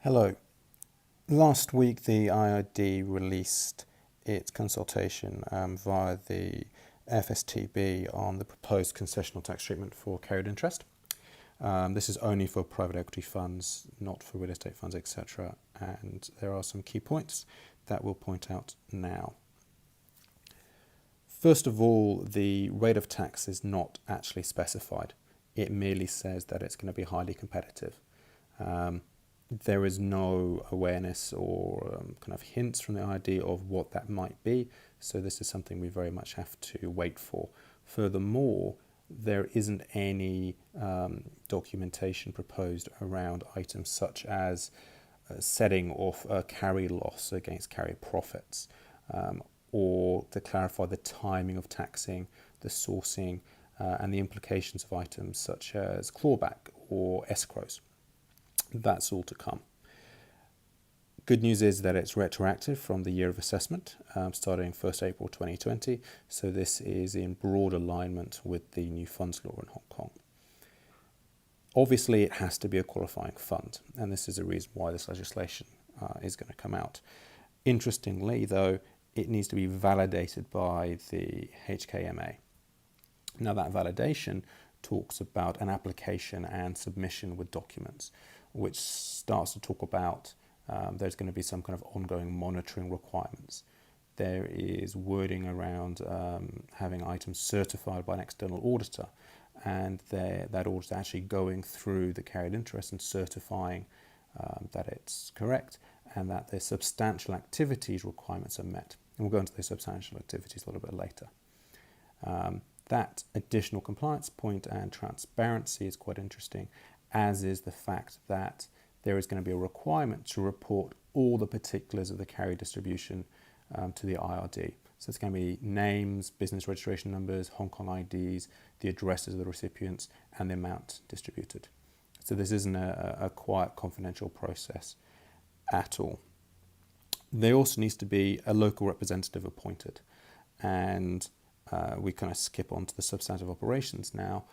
Hello. Last week, the IID released its consultation via the FSTB on the proposed concessional tax treatment for carried interest. This is only for private equity funds, not for real estate funds, etc. And there are some key points that we'll point out now. First of all, the rate of tax is not actually specified. It merely says that it's going to be highly competitive. There is no awareness or kind of hints from the IID of what that might be, so this is something we very much have to wait for. Furthermore, there isn't any documentation proposed around items such as setting off a carry loss against carry profits, or to clarify the timing of taxing, the sourcing, and the implications of items such as clawback or escrows. That's all to come. Good news is that it's retroactive from the year of assessment, starting 1st April 2020, so this is in broad alignment with the new funds law in Hong Kong. Obviously, it has to be a qualifying fund, and this is a reason why this legislation is going to come out. Interestingly, though, it needs to be validated by the HKMA. Now, that validation talks about an application and submission with documents, which starts to talk about there's going to be some kind of ongoing monitoring requirements. There is wording around having items certified by an external auditor, and that auditor actually going through the carried interest and certifying that it's correct and that the substantial activities requirements are met. And we'll go into the substantial activities a little bit later. That additional compliance point and transparency is quite interesting, as is the fact that there is going to be a requirement to report all the particulars of the carry distribution to the IRD. So it's going to be names, business registration numbers, Hong Kong IDs, the addresses of the recipients, and the amount distributed. So this isn't a quiet, confidential process at all. There also needs to be a local representative appointed, and we kind of skip on to the substantive operations now.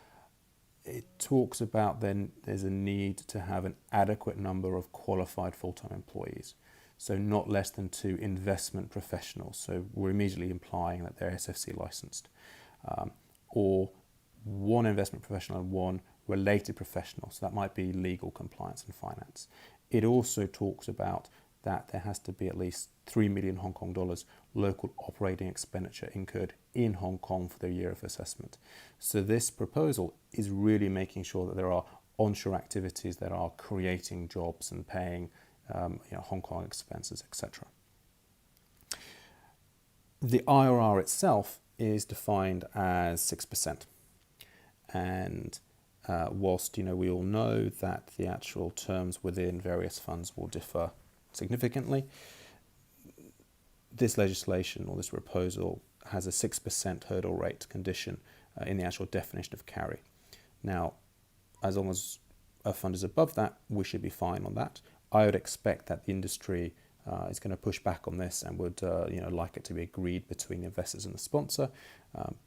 It talks about then there's a need to have an adequate number of qualified full-time employees, so not less than 2 investment professionals. So we're immediately implying that they're SFC licensed, or 1 investment professional and 1 related professional. So that might be legal, compliance, and finance. It also talks about that there has to be at least 3 million Hong Kong dollars local operating expenditure incurred in Hong Kong for the year of assessment. So this proposal is really making sure that there are onshore activities that are creating jobs and paying Hong Kong expenses, etc. The IRR itself is defined as 6%. And whilst we all know that the actual terms within various funds will differ significantly, this legislation or this proposal has a 6% hurdle rate condition in the actual definition of carry. Now, as long as a fund is above that, we should be fine on that. I would expect that the industry is going to push back on this and would like it to be agreed between the investors and the sponsor,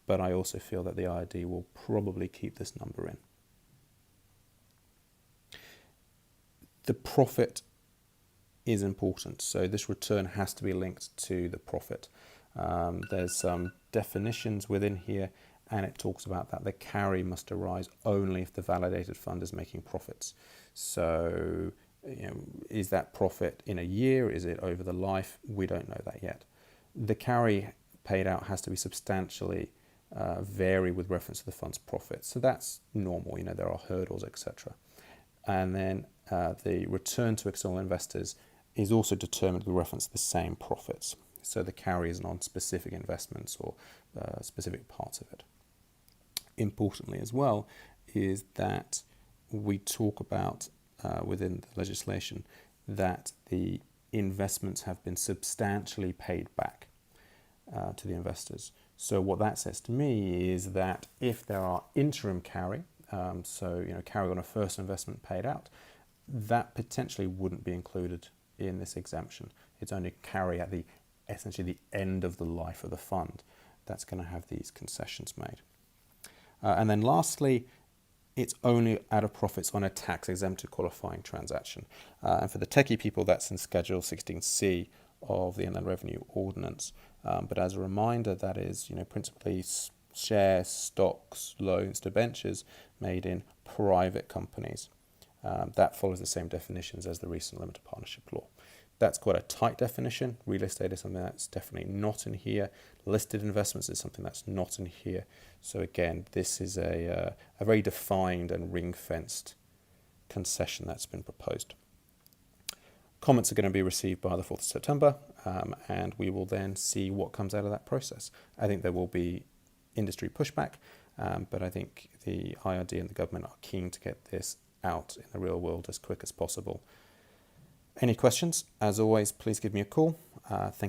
but I also feel that the IID will probably keep this number in. The profit is important, so this return has to be linked to the profit. There's some definitions within here, and it talks about that the carry must arise only if the validated fund is making profits. So, is that profit in a year? Is it over the life? We don't know that yet. The carry paid out has to be substantially vary with reference to the fund's profits. So that's normal. There are hurdles, etc. And then the return to external investors is also determined with reference to the same profits. So the carry isn't on specific investments or specific parts of it. Importantly as well is that we talk about within the legislation that the investments have been substantially paid back to the investors. So what that says to me is that if there are interim carry, carry on a first investment paid out, that potentially wouldn't be included in this exemption. It's only carry at essentially the end of the life of the fund that's going to have these concessions made. And then lastly, it's only out of profits on a tax-exempted qualifying transaction. And for the techie people, that's in Schedule 16C of the Inland Revenue Ordinance. But as a reminder, that is, principally shares, stocks, loans, debentures made in private companies. That follows the same definitions as the recent limited partnership law. That's quite a tight definition. Real estate is something that's definitely not in here. Listed investments is something that's not in here. So again, this is a very defined and ring-fenced concession that's been proposed. Comments are going to be received by the 4th of September, and we will then see what comes out of that process. I think there will be industry pushback, but I think the IRD and the government are keen to get this out in the real world as quick as possible. Any questions? As always, please give me a call. Thank